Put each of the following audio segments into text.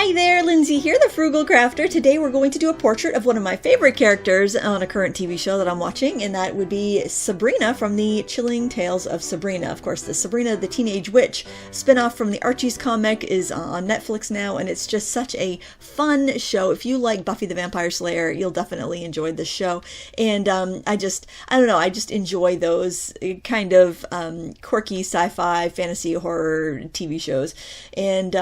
Hi there, Lindsay here, the Frugal Crafter. Today we're going to do a portrait of one of my favorite characters on a current TV show that I'm watching, and that would be Sabrina from the Chilling Tales of Sabrina. Of course, the Sabrina the Teenage Witch spinoff from the Archie's comic is on Netflix now, and it's just such a fun show. If you like Buffy the Vampire Slayer, you'll definitely enjoy this show. And I don't know, I just enjoy those kind of quirky sci-fi, fantasy, horror TV shows. And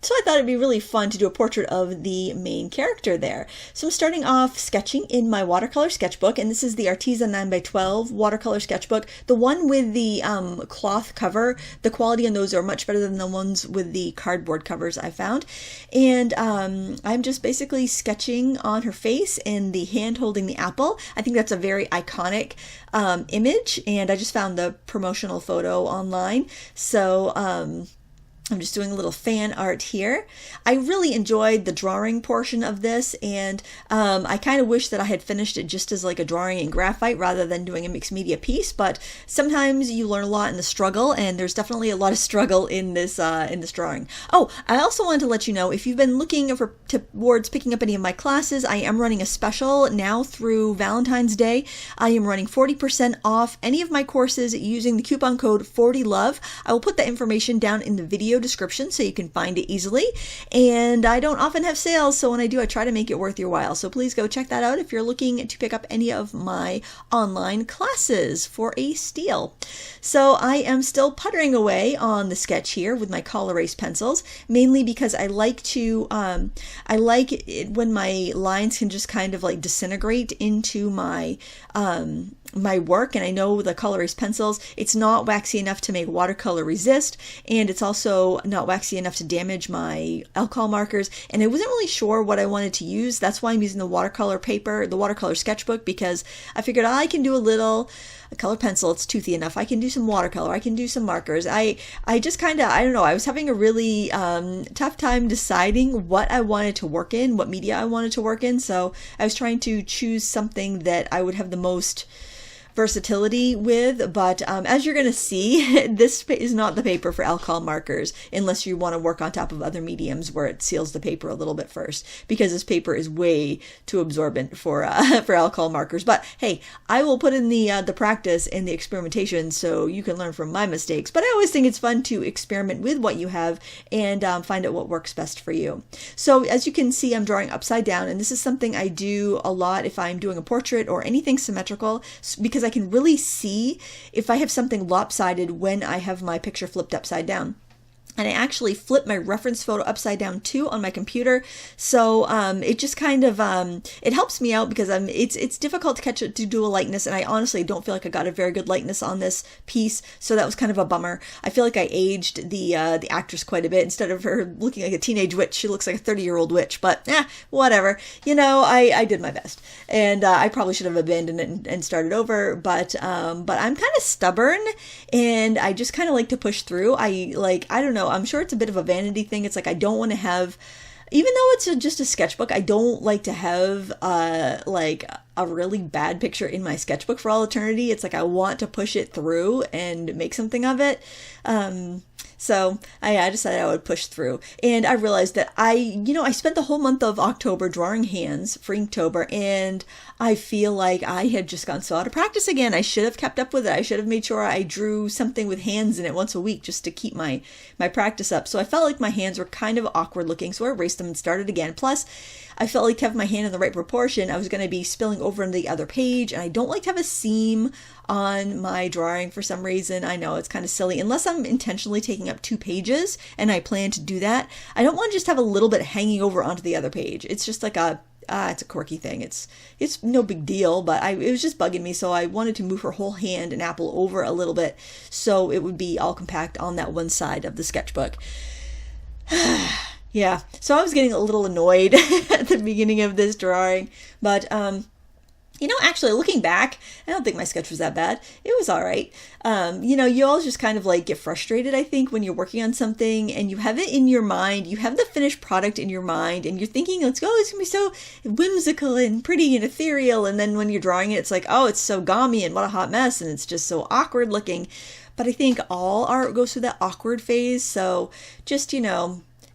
so I thought it'd be really fun to do a portrait of the main character there. So I'm starting off sketching in my watercolor sketchbook, and this is the Artisan 9x12 watercolor sketchbook. The one with the cloth cover, the quality on those are much better than the ones with the cardboard covers I found. And I'm just basically sketching on her face and the hand holding the apple. I think that's a very iconic image, and I just found the promotional photo online. So I'm just doing a little fan art here. I really enjoyed the drawing portion of this, and I kind of wish that I had finished it just as like a drawing in graphite rather than doing a mixed media piece, but sometimes you learn a lot in the struggle, and there's definitely a lot of struggle in this drawing. Oh, I also wanted to let you know, if you've been looking towards picking up any of my classes, I am running a special now through Valentine's Day. I am running 40% off any of my courses using the coupon code 40LOVE. I will put that information down in the video description so you can find it easily, and I don't often have sales, so when I do, I try to make it worth your while. So please go check that out if you're looking to pick up any of my online classes for a steal. So I am still puttering away on the sketch here with my col erase pencils, mainly because I like it when my lines can just kind of like disintegrate into my my work. And I know the col erase pencils, it's not waxy enough to make watercolor resist, and it's also not waxy enough to damage my alcohol markers, and I wasn't really sure what I wanted to use. That's why I'm using the watercolor paper, the watercolor sketchbook, because I figured I can do a color pencil, it's toothy enough, I can do some watercolor, I can do some markers. I just kind of, I don't know, I was having a really tough time deciding what I wanted to work in, what media I wanted to work in, so I was trying to choose something that I would have the most versatility with, but as you're going to see, this is not the paper for alcohol markers unless you want to work on top of other mediums where it seals the paper a little bit first, because this paper is way too absorbent for alcohol markers. But hey, I will put in the practice and the experimentation so you can learn from my mistakes, but I always think it's fun to experiment with what you have and find out what works best for you. So as you can see, I'm drawing upside down, and this is something I do a lot if I'm doing a portrait or anything symmetrical, because I can really see if I have something lopsided when I have my picture flipped upside down. And I actually flip my reference photo upside down too on my computer, so it just kind of it helps me out, because it's difficult to do a likeness, and I honestly don't feel like I got a very good likeness on this piece, so that was kind of a bummer. I feel like I aged the actress quite a bit. Instead of her looking like a teenage witch, she looks like a 30-year-old witch. But whatever. You know, I did my best, and I probably should have abandoned it and started over. But I'm kind of stubborn, and I just kind of like to push through. I don't know. I'm sure it's a bit of a vanity thing. It's like I don't want to have, even though it's just a sketchbook, I don't like to have like a really bad picture in my sketchbook for all eternity. It's like I want to push it through and make something of it. So I decided I would push through, and I realized that I spent the whole month of October drawing hands for Inktober, and I feel like I had just gone so out of practice again. I should have kept up with it. I should have made sure I drew something with hands in it once a week just to keep my practice up. So I felt like my hands were kind of awkward looking, so I erased them and started again. Plus, I felt like to have my hand in the right proportion, I was going to be spilling over into the other page, and I don't like to have a seam on my drawing for some reason. I know it's kind of silly, unless I'm intentionally taking up 2 pages, and I plan to do that. I don't want to just have a little bit hanging over onto the other page. It's just like it's a quirky thing. It's no big deal, but it was just bugging me, so I wanted to move her whole hand and apple over a little bit so it would be all compact on that one side of the sketchbook. Yeah, so I was getting a little annoyed at the beginning of this drawing, but actually looking back, I don't think my sketch was that bad. It was all right. You all just kind of like get frustrated, I think, when you're working on something and you have it in your mind, you have the finished product in your mind, and you're thinking, it's going to be so whimsical and pretty and ethereal, and then when you're drawing it, it's like, oh, it's so gaumy and what a hot mess, and it's just so awkward looking. But I think all art goes through that awkward phase, so just,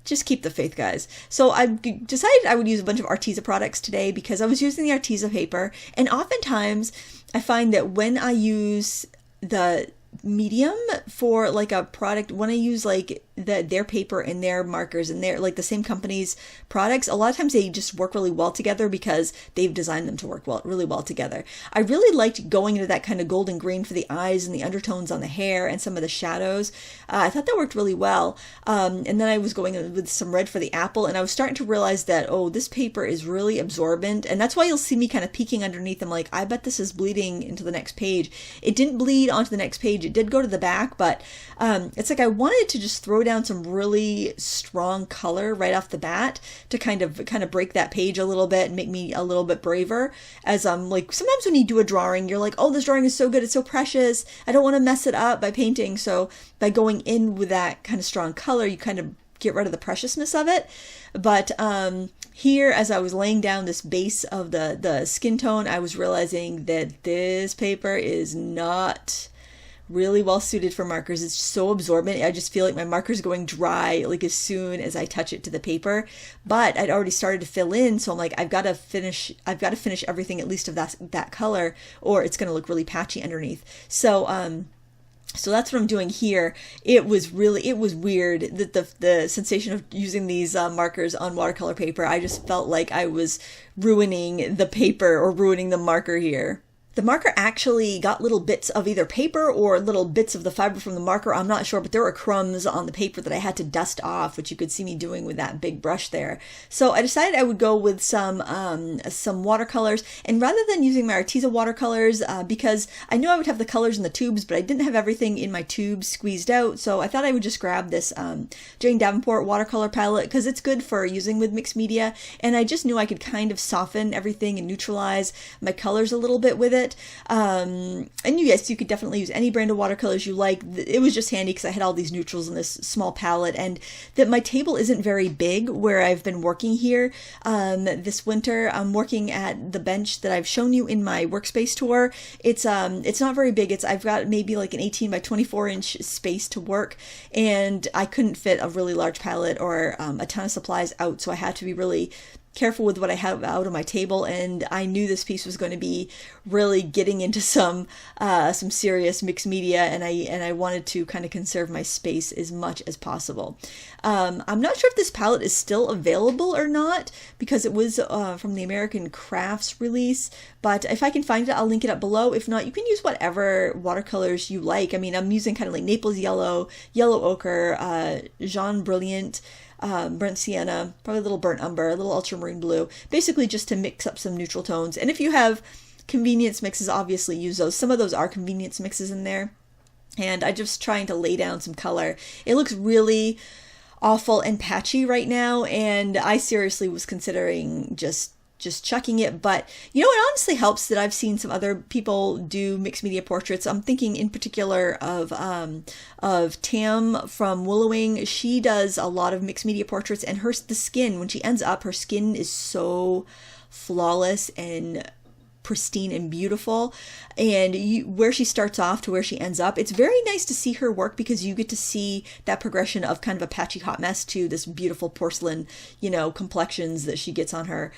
just keep the faith, guys. So I decided I would use a bunch of Arteza products today because I was using the Arteza paper, and oftentimes I find that when I use the medium for like a product, when I use like their paper and their markers and their like the same company's products, a lot of times they just work really well together because they've designed them to work really well together. I really liked going into that kind of golden green for the eyes and the undertones on the hair and some of the shadows. I thought that worked really well. And then I was going with some red for the apple, and I was starting to realize that, oh, this paper is really absorbent, and that's why you'll see me kind of peeking underneath. I'm like, I bet this is bleeding into the next page. It didn't bleed onto the next page. It did go to the back, but it's like I wanted to just throw down some really strong color right off the bat to kind of break that page a little bit and make me a little bit braver. As like sometimes when you do a drawing, you're like, oh, this drawing is so good, it's so precious, I don't want to mess it up by painting. So by going in with that kind of strong color, you kind of get rid of the preciousness of it. But here, as I was laying down this base of the skin tone, I was realizing that this paper is not really well suited for markers. It's so absorbent. I just feel like my marker's going dry like as soon as I touch it to the paper. But I'd already started to fill in, so I'm like, I've got to finish everything at least of that color, or it's going to look really patchy underneath. So that's what I'm doing here. It was weird that the sensation of using these markers on watercolor paper. I just felt like I was ruining the paper or ruining the marker here. The marker actually got little bits of either paper or little bits of the fiber from the marker. I'm not sure, but there were crumbs on the paper that I had to dust off, which you could see me doing with that big brush there. So I decided I would go with some watercolors, and rather than using my Arteza watercolors, because I knew I would have the colors in the tubes, but I didn't have everything in my tubes squeezed out, so I thought I would just grab this Jane Davenport watercolor palette because it's good for using with mixed media, and I just knew I could kind of soften everything and neutralize my colors a little bit with it. And yes, you could definitely use any brand of watercolors you like. It was just handy because I had all these neutrals in this small palette, and that my table isn't very big where I've been working here. This winter, I'm working at the bench that I've shown you in my workspace tour. It's not very big. I've got maybe like an 18 by 24 inch space to work, and I couldn't fit a really large palette or a ton of supplies out, so I had to be really careful with what I have out on my table, and I knew this piece was going to be really getting into some serious mixed media, and I wanted to kind of conserve my space as much as possible. I'm not sure if this palette is still available or not because it was from the American Crafts release, but if I can find it, I'll link it up below. If not, you can use whatever watercolors you like. I mean, I'm using kind of like Naples Yellow, Yellow Ochre, Jaune Brilliant, burnt sienna, probably a little burnt umber, a little ultramarine blue, basically just to mix up some neutral tones. And if you have convenience mixes, obviously use those. Some of those are convenience mixes in there. And I'm just trying to lay down some color. It looks really awful and patchy right now, and I seriously was considering just chucking it. But you know, it honestly helps that I've seen some other people do mixed media portraits. I'm thinking in particular of Tam from Willowing. She does a lot of mixed media portraits, and the skin, when she ends up, her skin is so flawless and pristine and beautiful, and where she starts off to where she ends up, it's very nice to see her work because you get to see that progression of kind of a patchy hot mess to this beautiful porcelain, complexions that she gets on her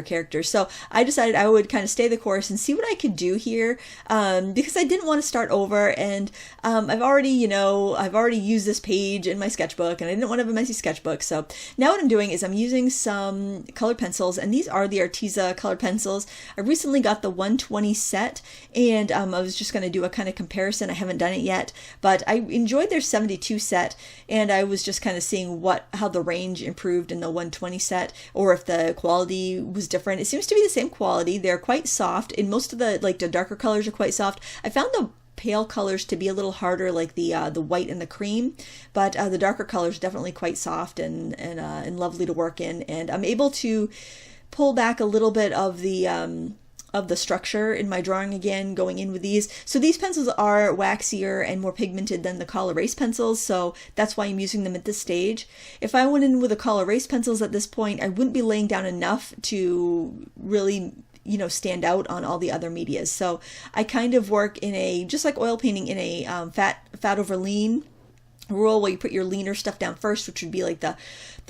character. So I decided I would kind of stay the course and see what I could do here, because I didn't want to start over, and I've already used this page in my sketchbook, and I didn't want to have a messy sketchbook. So now what I'm doing is I'm using some colored pencils, and these are the Arteza colored pencils. I recently got the 120 set, and I was just going to do a kind of comparison. I haven't done it yet, but I enjoyed their 72 set, and I was just kind of seeing how the range improved in the 120 set, or if the quality was different. It seems to be the same quality. They're quite soft, and most of the darker colors are quite soft. I found the pale colors to be a little harder, like the white and the cream, but the darker colors definitely quite soft and lovely to work in, and I'm able to pull back a little bit of the structure in my drawing again going in with these. So these pencils are waxier and more pigmented than the Col Erase pencils, so that's why I'm using them at this stage. If I went in with the Col Erase pencils at this point, I wouldn't be laying down enough to really stand out on all the other medias. So I kind of work just like oil painting, in a fat over lean rule where you put your leaner stuff down first, which would be like the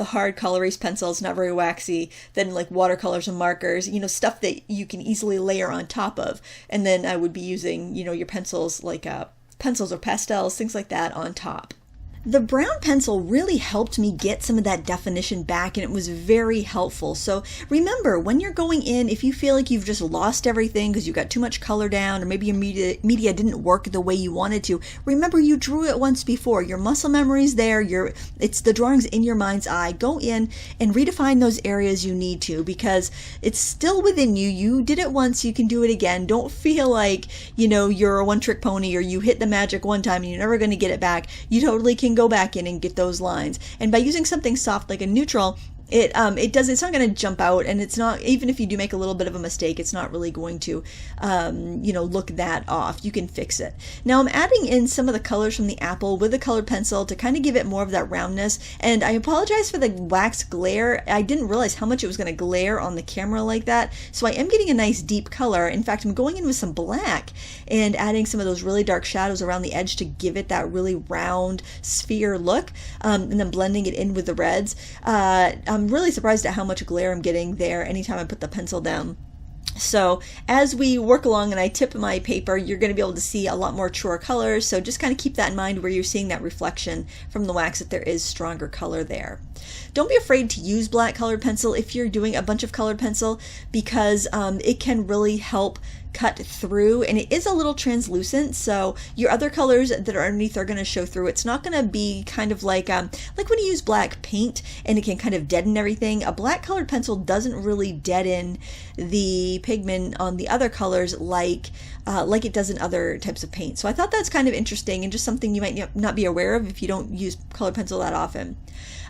hard color erase pencils, not very waxy, then like watercolors and markers, stuff that you can easily layer on top of. And then I would be using, your pencils like pencils or pastels, things like that on top. The brown pencil really helped me get some of that definition back, and it was very helpful. So remember, when you're going in, if you feel like you've just lost everything because you got too much color down, or maybe your media didn't work the way you wanted to, remember you drew it once before. Your muscle memory's there. It's the drawings in your mind's eye. Go in and redefine those areas you need to, because it's still within you. You did it once, you can do it again. Don't feel like, you're a one-trick pony or you hit the magic one time and you're never going to get it back. You totally can go back in and get those lines. And by using something soft like a neutral, it's not going to jump out, and it's not, even if you do make a little bit of a mistake, it's not really going to, look that off. You can fix it. Now I'm adding in some of the colors from the apple with a colored pencil to kind of give it more of that roundness. And I apologize for the wax glare. I didn't realize how much it was going to glare on the camera like that. So I am getting a nice deep color. In fact, I'm going in with some black and adding some of those really dark shadows around the edge to give it that really round sphere look, and then blending it in with the reds. I'm really surprised at how much glare I'm getting there anytime I put the pencil down. So as we work along and I tip my paper, you're going to be able to see a lot more truer colors. So just kind of keep that in mind where you're seeing that reflection from the wax, that there is stronger color there. Don't be afraid to use black colored pencil if you're doing a bunch of colored pencil, because it can really help cut through, and it is a little translucent, so your other colors that are underneath are going to show through. It's not going to be kind of like when you use black paint and it can kind of deaden everything. A black colored pencil doesn't really deaden the pigment on the other colors like it does in other types of paint. So I thought that's kind of interesting and just something you might not be aware of if you don't use colored pencil that often.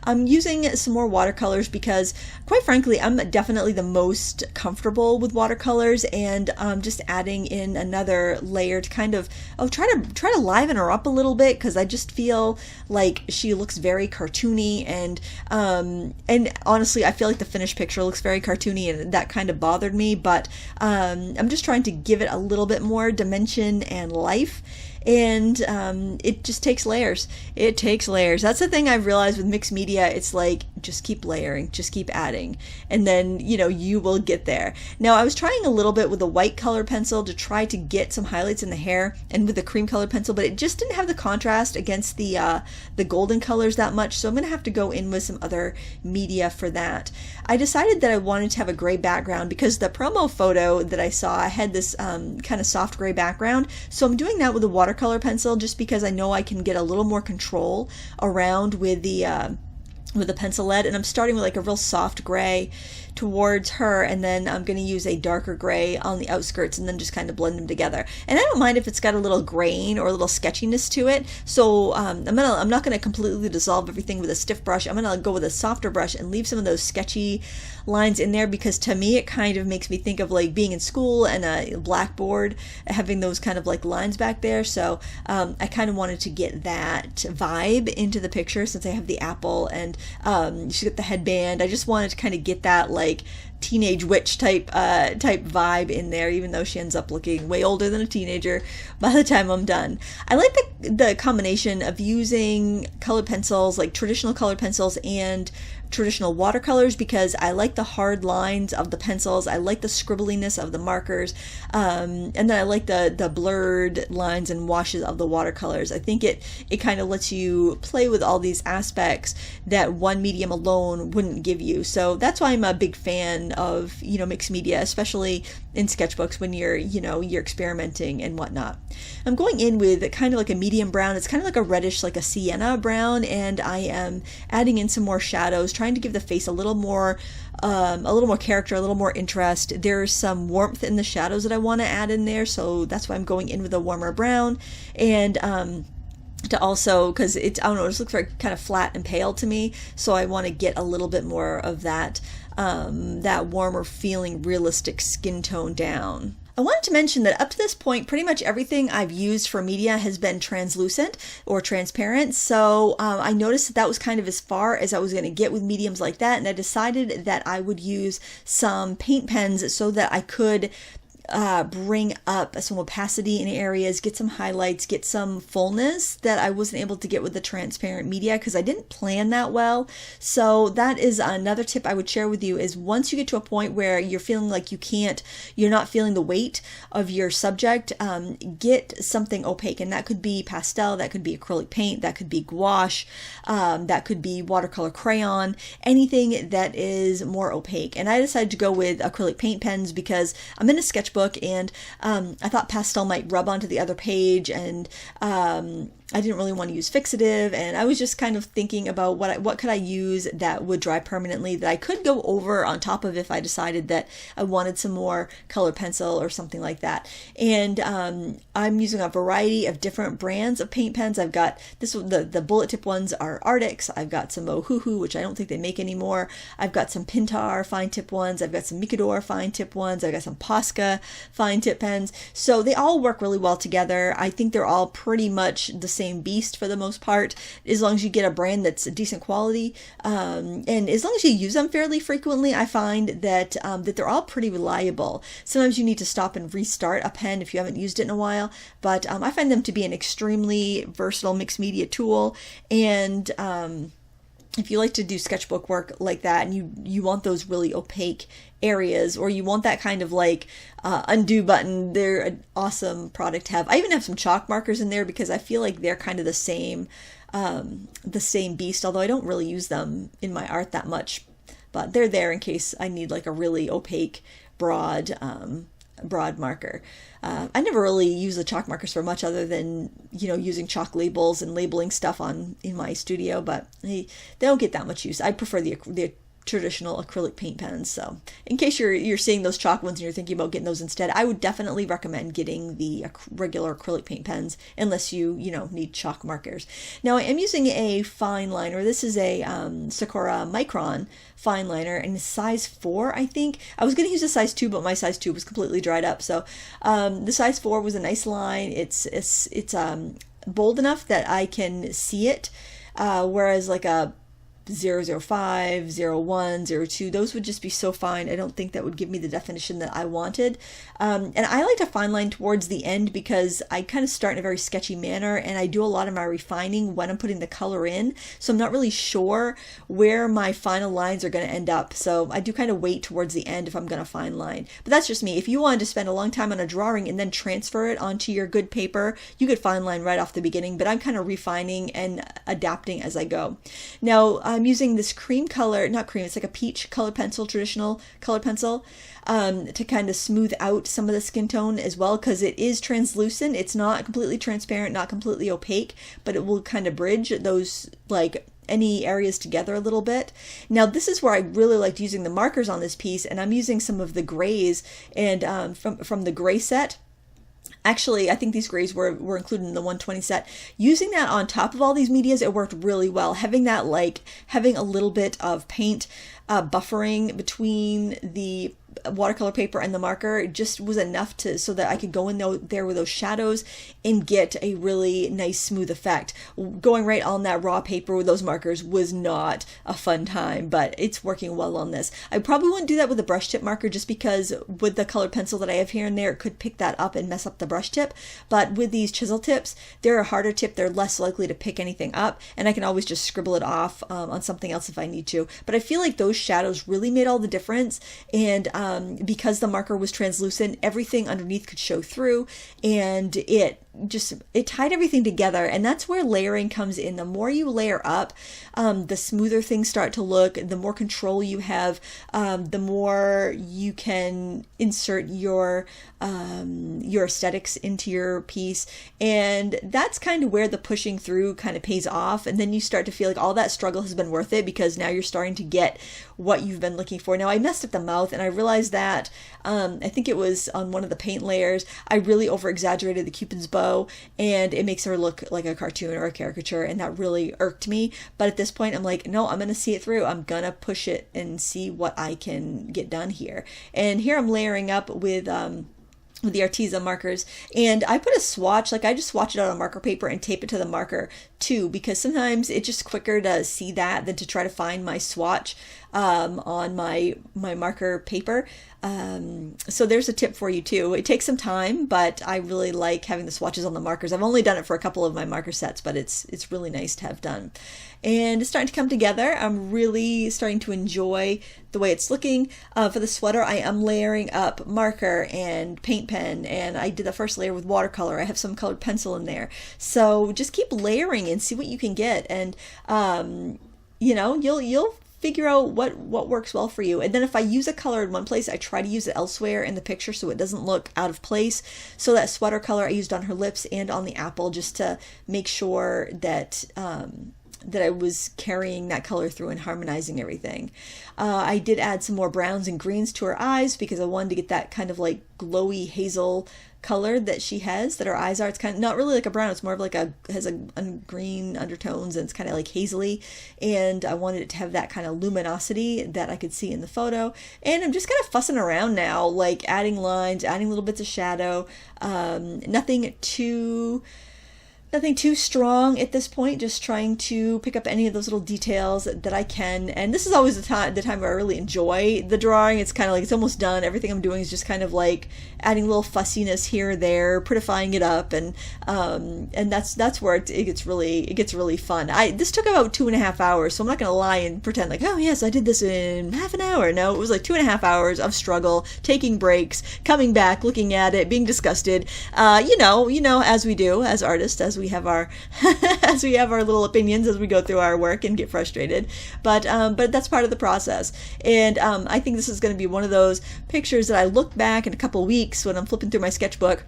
I'm using some more watercolors because, quite frankly, I'm definitely the most comfortable with watercolors, and just adding in another layer to kind of try to liven her up a little bit, because I just feel like she looks very cartoony, and honestly, I feel like the finished picture looks very cartoony, and that kind of bothered me. But I'm just trying to give it a little bit more dimension and life. And it just takes layers. It takes layers. That's the thing I've realized with mixed media. It's like, just keep layering, just keep adding, and then you will get there. Now I was trying a little bit with a white colored pencil to try to get some highlights in the hair, and with a cream colored pencil, but it just didn't have the contrast against the golden colors that much, so I'm gonna have to go in with some other media for that. I decided that I wanted to have a gray background because the promo photo that I saw had this kind of soft gray background, so I'm doing that with a watercolor pencil just because I know I can get a little more control around with the pencil lead. And I'm starting with like a real soft gray towards her, and then I'm going to use a darker gray on the outskirts and then just kind of blend them together. And I don't mind if it's got a little grain or a little sketchiness to it, so I'm not going to completely dissolve everything with a stiff brush. I'm going to go with a softer brush and leave some of those sketchy lines in there, because to me it kind of makes me think of like being in school and a blackboard having those kind of like lines back there. So I kind of wanted to get that vibe into the picture, since I have the apple and she's got the headband. I just wanted to kind of get that like teenage witch type vibe in there, even though she ends up looking way older than a teenager by the time I'm done. I like the combination of using colored pencils, like traditional colored pencils, and traditional watercolors, because I like the hard lines of the pencils, I like the scribbliness of the markers, and then I like the blurred lines and washes of the watercolors. I think it kind of lets you play with all these aspects that one medium alone wouldn't give you. So that's why I'm a big fan of mixed media, especially in sketchbooks when you're experimenting and whatnot. I'm going in with kind of like a medium brown. It's kind of like a reddish, like a sienna brown, and I am adding in some more shadows, trying to give the face a little more character, a little more interest. There's some warmth in the shadows that I want to add in there, so that's why I'm going in with a warmer brown. And to also, because it just looks very kind of flat and pale to me, so I want to get a little bit more of that warmer feeling, realistic skin tone down. I wanted to mention that up to this point, pretty much everything I've used for media has been translucent or transparent. So I noticed that was kind of as far as I was going to get with mediums like that. And I decided that I would use some paint pens so that I could bring up some opacity in areas, get some highlights, get some fullness that I wasn't able to get with the transparent media because I didn't plan that well. So that is another tip I would share with you, is once you get to a point where you're feeling like you're not feeling the weight of your subject, get something opaque. And that could be pastel, that could be acrylic paint, that could be gouache, that could be watercolor crayon, anything that is more opaque. And I decided to go with acrylic paint pens because I'm in a sketchbook, and I thought pastel might rub onto the other page, and I didn't really want to use fixative, and I was just kind of thinking about what could I use that would dry permanently, that I could go over on top of if I decided that I wanted some more color pencil or something like that. And I'm using a variety of different brands of paint pens. I've got the bullet tip ones are Arctics. I've got some Ohuhu, which I don't think they make anymore. I've got some Pintar fine tip ones. I've got some Mikador fine tip ones. I've got some Posca fine tip pens. So they all work really well together. I think they're all pretty much the same beast for the most part, as long as you get a brand that's a decent quality, and as long as you use them fairly frequently. I find that that they're all pretty reliable. Sometimes you need to stop and restart a pen if you haven't used it in a while, but I find them to be an extremely versatile mixed media tool. And if you like to do sketchbook work like that, and you want those really opaque areas, or you want that kind of like undo button, they're an awesome product to have. I even have some chalk markers in there because I feel like they're kind of the same beast, although I don't really use them in my art that much, but they're there in case I need like a really opaque broad marker. I never really use the chalk markers for much other than, using chalk labels and labeling stuff in my studio, but they don't get that much use. I prefer the traditional acrylic paint pens. So in case you're seeing those chalk ones and you're thinking about getting those instead, I would definitely recommend getting the regular acrylic paint pens unless you need chalk markers. Now I am using a fine liner. This is a Sakura Micron fine liner, and it's size 4, I think. I was going to use a size 2, but my size 2 was completely dried up. So the size 4 was a nice line. It's bold enough that I can see it, whereas like a 005, 01, 02, those would just be so fine. I don't think that would give me the definition that I wanted. And I like to fine line towards the end because I kind of start in a very sketchy manner, and I do a lot of my refining when I'm putting the color in. So I'm not really sure where my final lines are going to end up. So I do kind of wait towards the end if I'm going to fine line. But that's just me. If you wanted to spend a long time on a drawing and then transfer it onto your good paper, you could fine line right off the beginning, but I'm kind of refining and adapting as I go. Now, I'm using this cream color, not cream, it's like a peach color pencil, traditional color pencil, to kind of smooth out some of the skin tone as well, because it is translucent. It's not completely transparent, not completely opaque, but it will kind of bridge those, like, any areas together a little bit. Now this is where I really liked using the markers on this piece, and I'm using some of the grays and from the gray set. Actually, I think these grays were included in the 120 set. Using that on top of all these medias, it worked really well. Having that, like, having a little bit of paint buffering between the watercolor paper and the marker just was enough so that I could go in there with those shadows and get a really nice smooth effect. Going right on that raw paper with those markers was not a fun time, but it's working well on this. I probably wouldn't do that with a brush tip marker just because with the colored pencil that I have here and there, it could pick that up and mess up the brush tip. But with these chisel tips, they're a harder tip. They're less likely to pick anything up, and I can always just scribble it off on something else if I need to. But I feel like those shadows really made all the difference, and because the marker was translucent, everything underneath could show through, and it tied everything together. And that's where layering comes in. The more you layer up, the smoother things start to look, the more control you have, the more you can insert your aesthetics into your piece. And that's kind of where the pushing through kind of pays off. And then you start to feel like all that struggle has been worth it, because now you're starting to get what you've been looking for. Now I messed up the mouth, and I realized that I think it was on one of the paint layers, I really over exaggerated the Cupid's bow, and it makes her look like a cartoon or a caricature, and that really irked me. But at this point I'm like, no, I'm gonna see it through. I'm gonna push it and see what I can get done here. And here I'm layering up with the Arteza markers, and I put a swatch, like I just swatch it out on marker paper and tape it to the marker too, because sometimes it's just quicker to see that than to try to find my swatch on my marker paper. So there's a tip for you too. It takes some time, but I really like having the swatches on the markers. I've only done it for a couple of my marker sets, but it's really nice to have done. And it's starting to come together. I'm really starting to enjoy the way it's looking. For the sweater, I am layering up marker and paint pen, and I did the first layer with watercolor. I have some colored pencil in there. So just keep layering and see what you can get. And, you know, you'll figure out what works well for you. And then if I use a color in one place, I try to use it elsewhere in the picture so it doesn't look out of place. So that sweater color I used on her lips and on the apple, just to make sure that that I was carrying that color through and harmonizing everything. I did add some more browns and greens to her eyes because I wanted to get that kind of like glowy hazel color that she has, that her eyes are. It's kind of not really like a brown, it's more of like has a green undertones, and it's kind of like hazily, and I wanted it to have that kind of luminosity that I could see in the photo. And I'm just kind of fussing around now, like adding lines, adding little bits of shadow, nothing too strong at this point, just trying to pick up any of those little details that I can. And this is always the time where I really enjoy the drawing. It's kind of like it's almost done. Everything I'm doing is just kind of like adding a little fussiness here or there, prettifying it up, and that's where it gets really fun. This took about 2.5 hours, so I'm not gonna lie and pretend like, oh yes, I did this in half an hour. No, it was like 2.5 hours of struggle, taking breaks, coming back, looking at it, being disgusted. You know, as we do as artists, as we have our as we have our little opinions as we go through our work and get frustrated, but that's part of the process. And I think this is going to be one of those pictures that I look back in a couple weeks when I'm flipping through my sketchbook.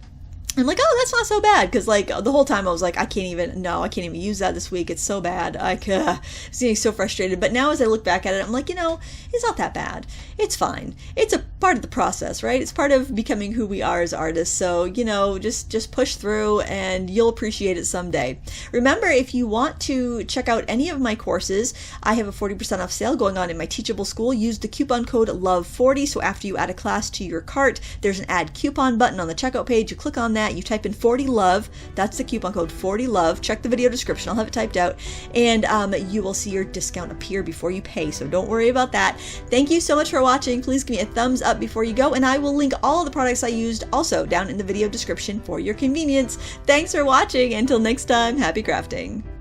I'm like, oh, that's not so bad, because like the whole time I was like, I can't even use that this week. It's so bad. I was getting so frustrated. But now as I look back at it, I'm like, it's not that bad. It's fine. It's a part of the process, right? It's part of becoming who we are as artists. So, just push through and you'll appreciate it someday. Remember, if you want to check out any of my courses, I have a 40% off sale going on in my Teachable School. Use the coupon code LOVE40. So after you add a class to your cart, there's an add coupon button on the checkout page. You click on that. You type in 40LOVE, that's the coupon code 40LOVE. Check the video description, I'll have it typed out, and you will see your discount appear before you pay, so don't worry about that. Thank you so much for watching. Please give me a thumbs up before you go, and I will link all of the products I used also down in the video description for your convenience. Thanks for watching. Until next time, happy crafting.